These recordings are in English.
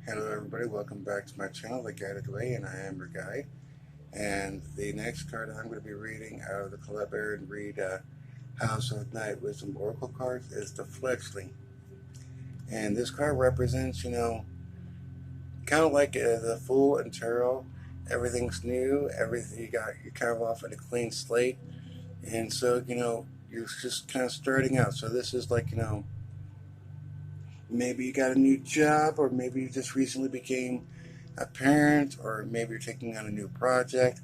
Hello everybody, welcome back to my channel, The Guided Way, and I am your guide. And the next card I'm going to be reading out of the Collab and Read House of Night Wisdom Oracle cards is the Fledgling. And this card represents, kind of like the Fool and Tarot. Everything's new, everything you're kind of off at a clean slate. And so, you're just kind of starting out. So this is like, maybe you got a new job, or maybe you just recently became a parent, or maybe you're taking on a new project.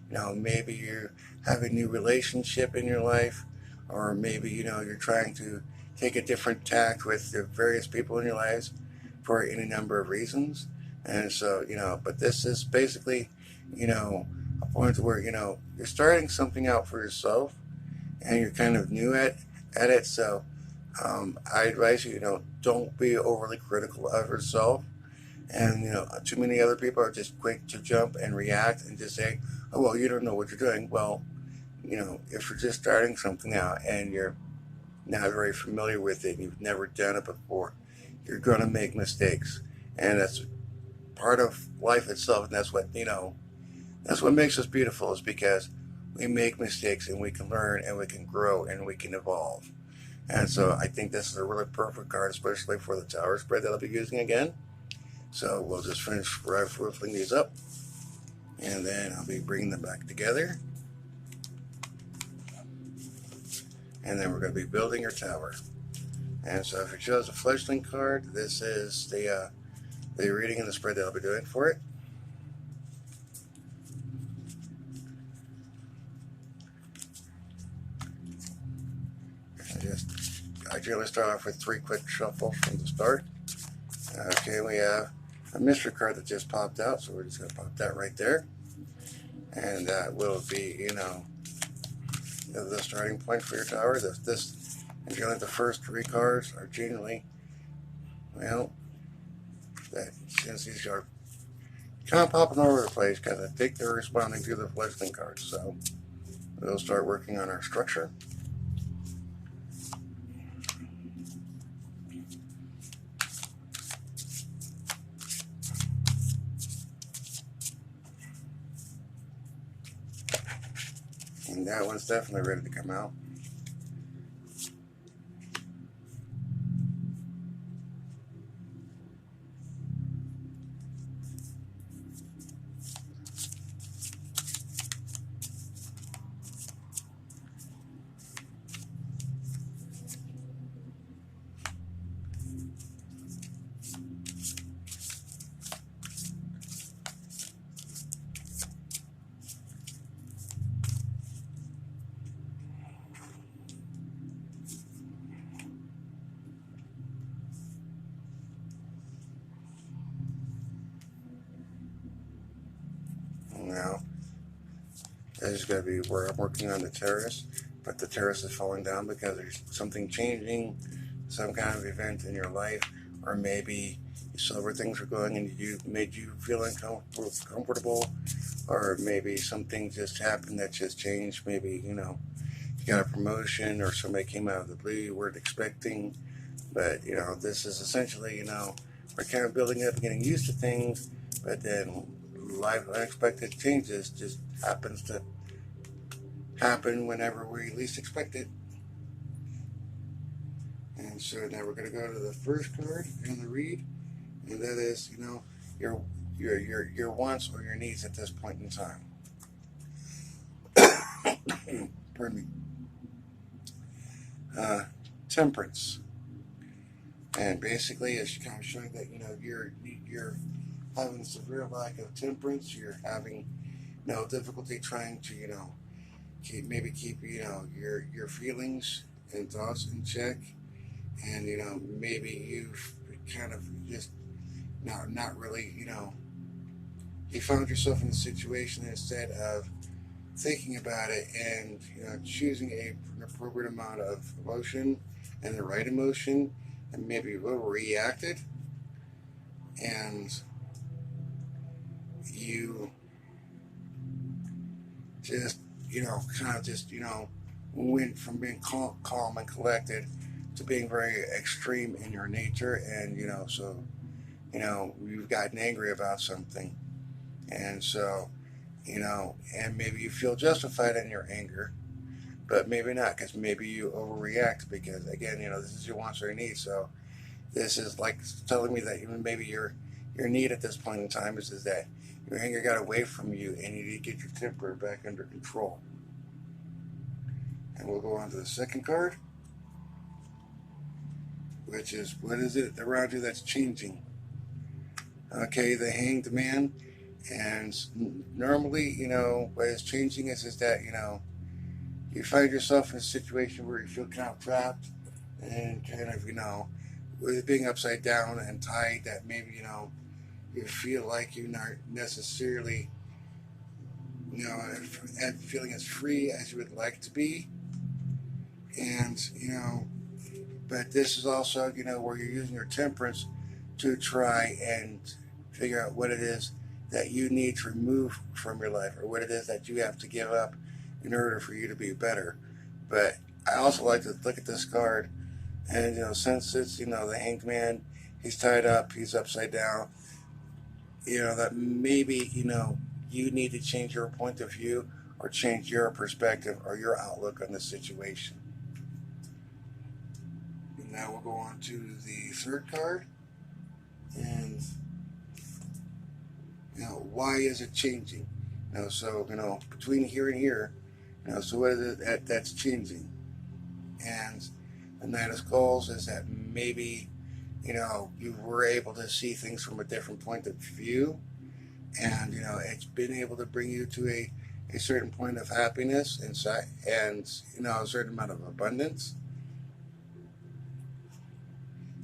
Maybe you have a new relationship in your life, or maybe you're trying to take a different tact with the various people in your lives for any number of reasons. And so but this is basically a point where you're starting something out for yourself, and you're kind of new at it. So I advise you, don't be overly critical of yourself. And, too many other people are just quick to jump and react and just say, oh, well, you don't know what you're doing. Well, if you're just starting something out and you're not very familiar with it, and you've never done it before, you're going to make mistakes. And that's part of life itself. And that's what makes us beautiful, is because we make mistakes and we can learn and we can grow and we can evolve. And so I think this is a really perfect card, especially for the tower spread that I'll be using again. So we'll just finish ruffling these up, and then I'll be bringing them back together. And then we're going to be building your tower. And so if you chose a Fledgling card, this is the reading and the spread that I'll be doing for it. I generally start off with 3 quick shuffles from the start. Okay, we have a mystery card that just popped out, so we're just going to pop that right there. And that will be, the starting point for your tower. And generally the first 3 cards are generally, since these are kind of popping all over the place, because I think they're responding to the Fledgling cards. So we'll start working on our structure. And that one's definitely ready to come out. Now, this is going to be where I'm working on the terrace, but the terrace is falling down because there's something changing, some kind of event in your life, or maybe you saw where things were going and you made you feel uncomfortable, or maybe something just happened that just changed. Maybe, you got a promotion, or somebody came out of the blue you weren't expecting. But, this is essentially, we're kind of building up and getting used to things, but then life unexpected changes just happens to happen whenever we least expect it. And so now we're going to go to the first card in the read, and that is, your wants or your needs at this point in time. Pardon me. Temperance. And basically it's kind of showing that you're having a severe lack of temperance. You're having difficulty trying to keep your feelings and thoughts in check. And maybe you've kind of just not really you found yourself in a situation, instead of thinking about it and choosing an appropriate amount of emotion and the right emotion, and maybe overreacted, and you just went from being calm and collected to being very extreme in your nature. And so you've gotten angry about something. And so, and maybe you feel justified in your anger, but maybe not, because maybe you overreact because, again, this is your wants or needs. So this is like telling me that even maybe your need at this point in time is that your anger got away from you and you need to get your temper back under control. And we'll go on to the second card, which is, what is it around you that's changing? Okay, the Hanged Man. And normally, what is changing is that, you find yourself in a situation where you feel kind of trapped and kind of, with being upside down and tight, that maybe, you feel like you're not necessarily, and feeling as free as you would like to be. And, but this is also, where you're using your temperance to try and figure out what it is that you need to remove from your life, or what it is that you have to give up in order for you to be better. But I also like to look at this card, and since it's the Hanged Man, he's tied up, he's upside down. That maybe you need to change your point of view or change your perspective or your outlook on the situation. And now we'll go on to the third card, and why is it changing? So between here and here, so what is it that's changing? And the Knight of Skulls is that maybe you were able to see things from a different point of view, and it's been able to bring you to a certain point of happiness inside, and a certain amount of abundance.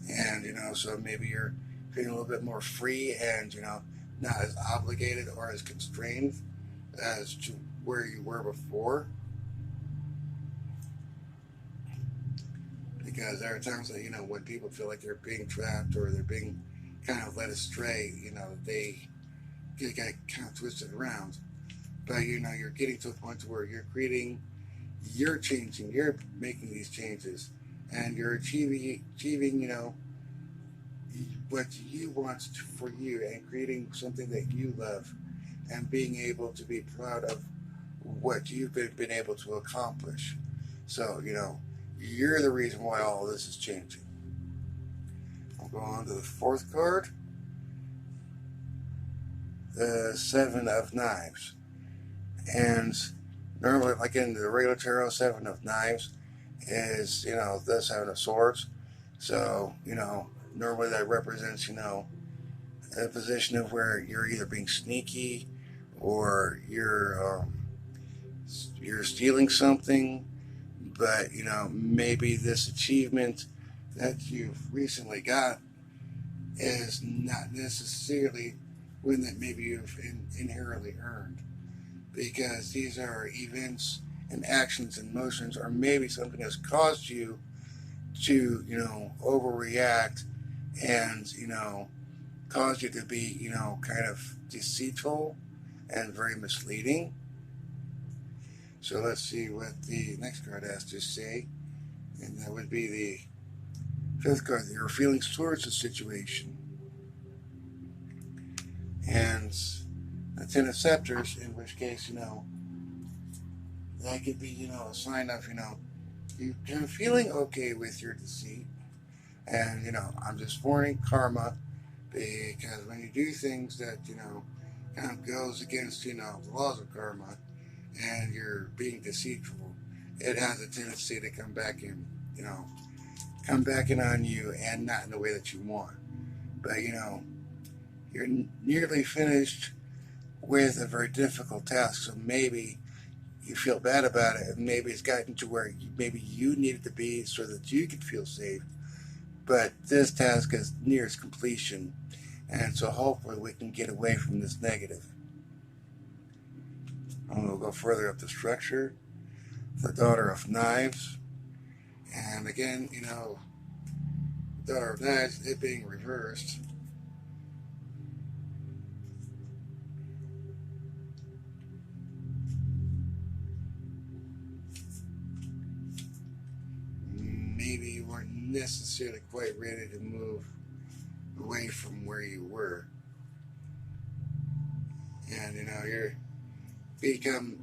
And so maybe you're feeling a little bit more free, and not as obligated or as constrained as to where you were before. Because there are times that when people feel like they're being trapped or they're being kind of led astray, they get kind of twisted around. But you're getting to a point where you're changing, you're making these changes, and you're achieving what you want for you, and creating something that you love, and being able to be proud of what you've been able to accomplish. So you're the reason why all of this is changing. I'll go on to the fourth card, the Seven of Knives. And normally, like in the regular tarot, Seven of Knives is the Seven of Swords. So normally that represents a position of where you're either being sneaky, or you're stealing something. But maybe this achievement that you've recently got is not necessarily one that maybe you've inherently earned, because these are events and actions and motions, or maybe something has caused you to overreact, and caused you to be kind of deceitful and very misleading. So let's see what the next card has to say, and that would be the fifth card, your feelings towards the situation. And the Ten of Scepters, in which case that could be a sign of you kind of feeling okay with your deceit. And I'm just warning karma, because when you do things that kind of goes against the laws of karma, and you're being deceitful, it has a tendency to come back in on you, and not in the way that you want. But you're nearly finished with a very difficult task, so maybe you feel bad about it, and maybe it's gotten to where maybe you needed to be so that you could feel safe. But this task is near its completion, and so hopefully we can get away from this negative. And we'll go further up the structure. The Daughter of Knives. And again, Daughter of Knives, it being reversed. Maybe you weren't necessarily quite ready to move away from where you were. And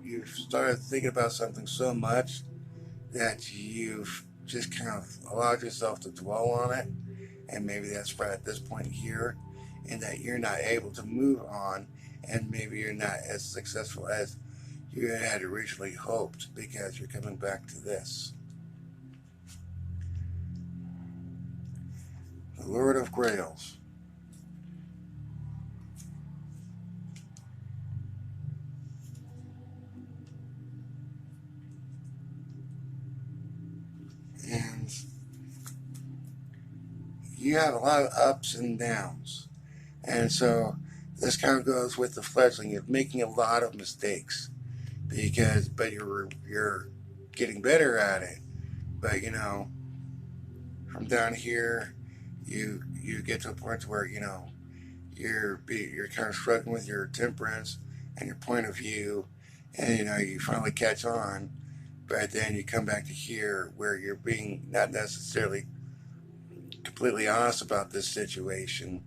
you've started thinking about something so much that you've just kind of allowed yourself to dwell on it, and maybe that's right at this point here, and that you're not able to move on, and maybe you're not as successful as you had originally hoped because you're coming back to this. The Lord of Grails. And you have a lot of ups and downs. And so this kind of goes with the fledgling. You're making a lot of mistakes but you're getting better at it. But from down here, you get to a point where you're kind of struggling with your temperance and your point of view, and you finally catch on. But then you come back to here where you're being not necessarily completely honest about this situation,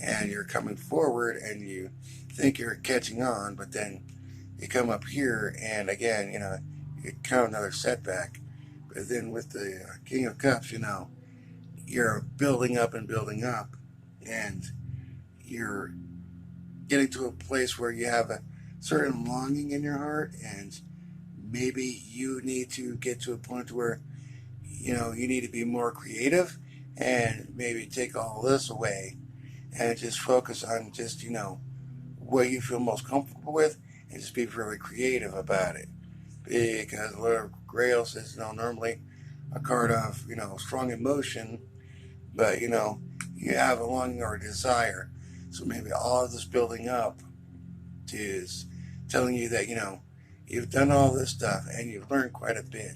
and you're coming forward and you think you're catching on, but then you come up here and again, you count another setback. But then with the King of Cups, you're building up and building up, and you're getting to a place where you have a certain longing in your heart, and maybe you need to get to a point where you need to be more creative and maybe take all this away and just focus on just what you feel most comfortable with, and just be really creative about it. Because Lord of Grails is normally a card of strong emotion, but you have a longing or a desire. So maybe all of this building up is telling you that you've done all this stuff and you've learned quite a bit,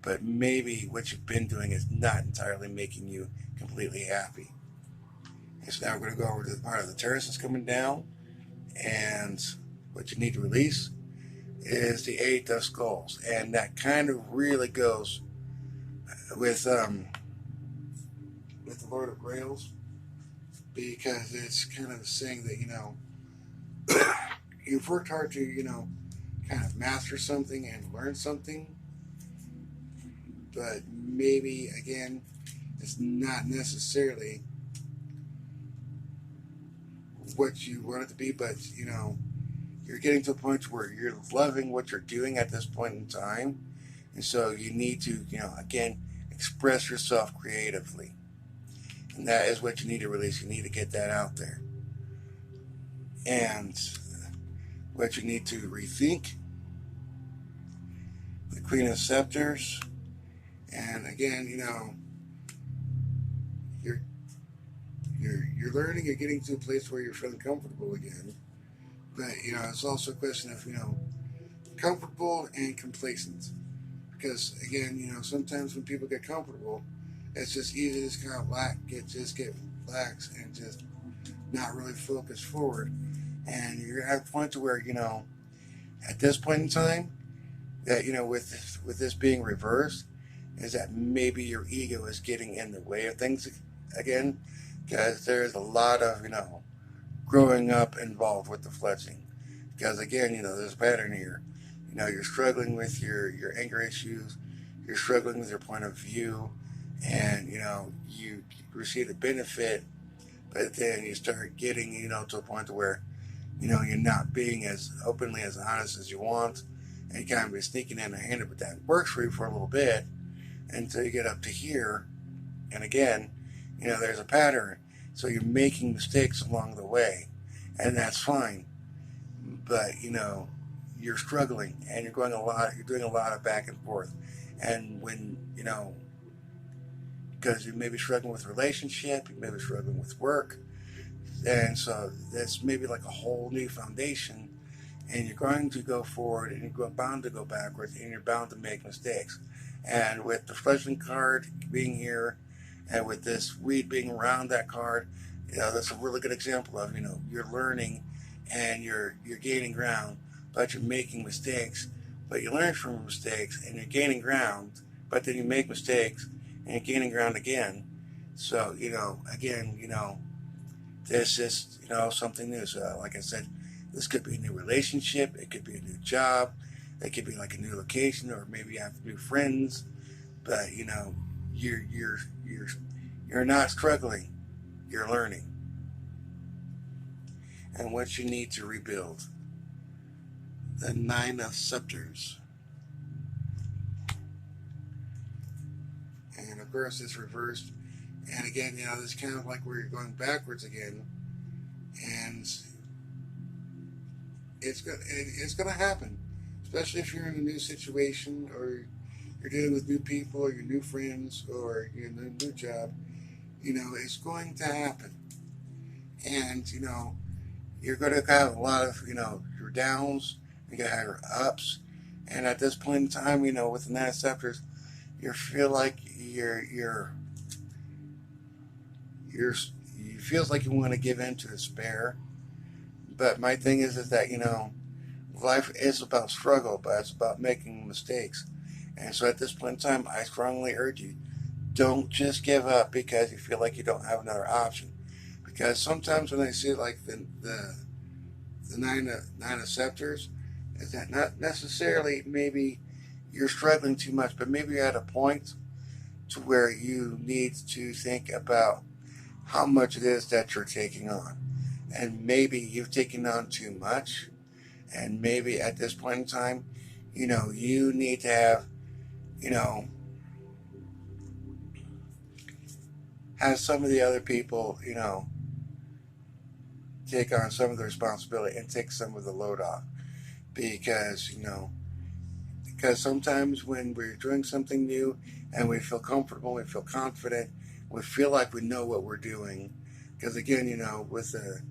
but maybe what you've been doing is not entirely making you completely happy. And so now we're going to go over to the part of the terrace that's coming down, and what you need to release is the Eight of Skulls, and that kind of really goes with the Lord of Grails, because it's kind of saying that you've worked hard to kind of master something and learn something, but maybe again it's not necessarily what you want it to be, but you're getting to a point where you're loving what you're doing at this point in time, and so you need to again express yourself creatively, and that is what you need to release. You need to get that out there. And what you need to rethink, the Queen of Scepters, and again you're learning, you're getting to a place where you're feeling comfortable again, but it's also a question of comfortable and complacent, because again sometimes when people get comfortable, it's just easy to just kind of get lax and just not really focus forward, and you're at a point to where at this point in time that with this being reversed, is that maybe your ego is getting in the way of things again, because there's a lot of growing up involved with the fledgling, because again there's a pattern here. You're struggling with your anger issues, you're struggling with your point of view, and you receive the benefit, but then you start getting to a point where you're not being as openly as honest as you want, and you kind of be sneaking in a hand, but that works for you for a little bit until you get up to here, and again there's a pattern, so you're making mistakes along the way, and that's fine, but you're struggling and you're doing a lot of back and forth, and when because you may be struggling with relationship, you may be struggling with work, and so that's maybe like a whole new foundation, and you're going to go forward and you're bound to go backwards and you're bound to make mistakes. And with the fledgling card being here, and with this weed being around that card, that's a really good example of you're learning and you're gaining ground, but you're making mistakes, but you learn from your mistakes and you're gaining ground, but then you make mistakes and you're gaining ground again. So again this is, something new. So, like I said, this could be a new relationship. It could be a new job. It could be like a new location, or maybe you have new friends. But you're you're you're you're not struggling. You're learning. And what you need to rebuild. The Nine of Scepters. And of course, it's reversed. And again, this is kind of like where you're going backwards again. And it's gonna happen, especially if you're in a new situation, or you're dealing with new people, or your new friends, or you're in a new job. It's going to happen. And you're going to have a lot of your downs. You're going to have your ups. And at this point in time, with the Nine of Scepters, you feel like you feels like you want to give in to despair. But my thing is that life is about struggle, but it's about making mistakes. And so at this point in time, I strongly urge you, don't just give up because you feel like you don't have another option. Because sometimes when I see like the nine of scepters, is that not necessarily maybe you're struggling too much, but maybe you're at a point to where you need to think about how much it is that you're taking on. And maybe you've taken on too much. And maybe at this point in time, you need to have, have some of the other people, take on some of the responsibility and take some of the load off. Because sometimes when we're doing something new and we feel comfortable, we feel confident, we feel like we know what we're doing. Because again, with the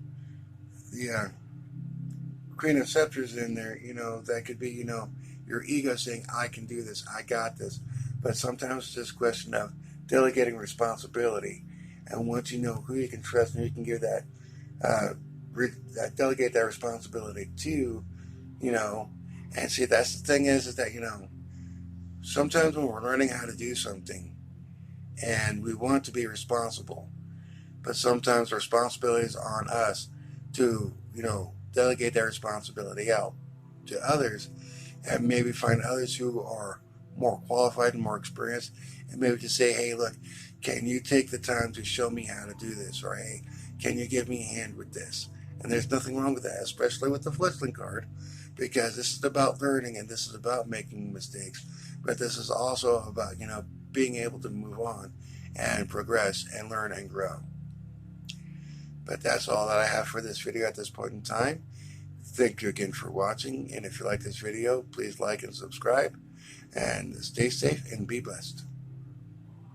Queen of Scepters in there, that could be, your ego saying, I can do this, I got this. But sometimes it's just a question of delegating responsibility. And once you know who you can trust and who you can give that, delegate that responsibility to, and see, that's the thing is that, sometimes when we're learning how to do something and we want to be responsible, but sometimes the responsibility is on us to, delegate that responsibility out to others, and maybe find others who are more qualified and more experienced, and maybe to say, hey, look, can you take the time to show me how to do this? Or, hey, can you give me a hand with this? And there's nothing wrong with that, especially with the Fledgling card, because this is about learning and this is about making mistakes. But this is also about, being able to move on and progress and learn and grow. But that's all that I have for this video at this point in time. Thank you again for watching. And if you like this video, please like and subscribe. And stay safe and be blessed.